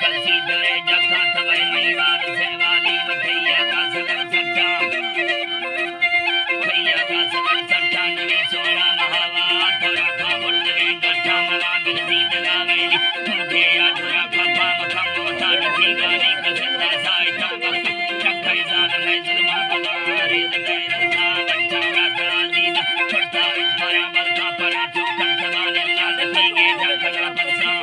कलसी दरे जखा तवै महिवार से वाली मथैया का सगर सट्टा भैया का सगर सट्टा नवी सोना महावा थोड़ा खा मुर्द में गट्ठा मला बिरसी दलावे तुझे या थोड़ा खपा मखम मोता नथी गाली कसंदा साई तामा चक्कर जान में जुल्मा बला रेज में रसा बच्चा राता अजीज छोटा इस भरा मरता पड़ा चुकन सवाल लाल ठीके जखला बच्चा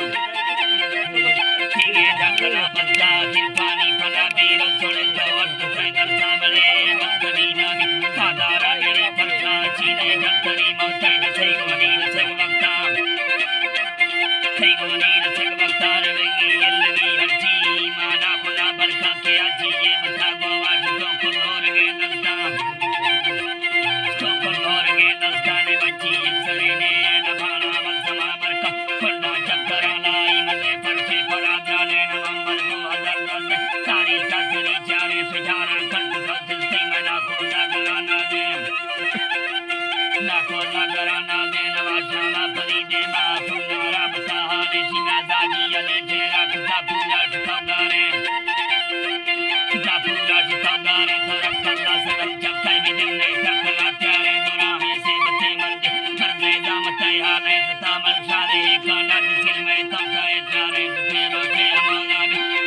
ठीके जखला बच्चा दिलपानी फला बीर सोने दौड़ तुझे दर्शा बले मक्कनी नामी सादारा मेरे फरसा चीने जंतरी मौतें सही गोनी रसग वक्ता सही गोनी रसग वक्ता रवेगी यल्लगी हर्ची माना खुदा बरका के आजी ये मथा गोवा तो कुलोर के दस्ता ने बच्ची इंसरे ने नभाना मलसमा बरका खुदा चक्करा लाई मने परसे पड़ा जाले नवंबर 2010 सारी सासरी चारे सुझारा कंठ सिलते मना को जागराना दे ना को जागराना दे नवाशाना परी दे मा पुनारा बता हाले सीना दाजी अले तेरा खुदा पूजा ठगारे जापूरा ठगारे तो रखला सगल चक्कर में दिने चक्कला प्यारे दुरा है से बते मर्द करने जामते हाले तामल सारे काना दिल में तमसाए चारे तेरो से अमला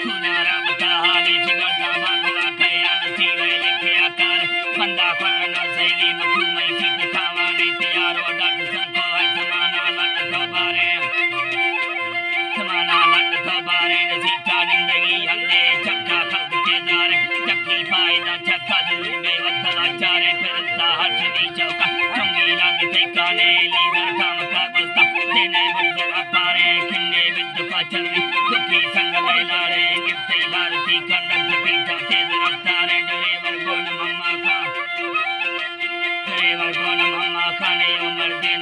पुनारा बता हाले सिगा बांगला कया नसीबे लिखे आकार बंदा फरना सही मखू में सीत खावाने तैयार और डट संको है समाना लट तो बारे नसीता जिंदगी हमने चक्का खल्क के जारे चक्की फायदा चक्का दिल में वतला चारे फिरता हटनी चौका चंगी लगते काने लीवर काम का बस्ता देने बुद्ध अपारे किन्ने विद्ध पाचल दुखी संग में लारे गिफ्ते भारती कंडक पीछा तेज रफ्तारे ड्राइवर कौन मम्मा का ने उमर दिन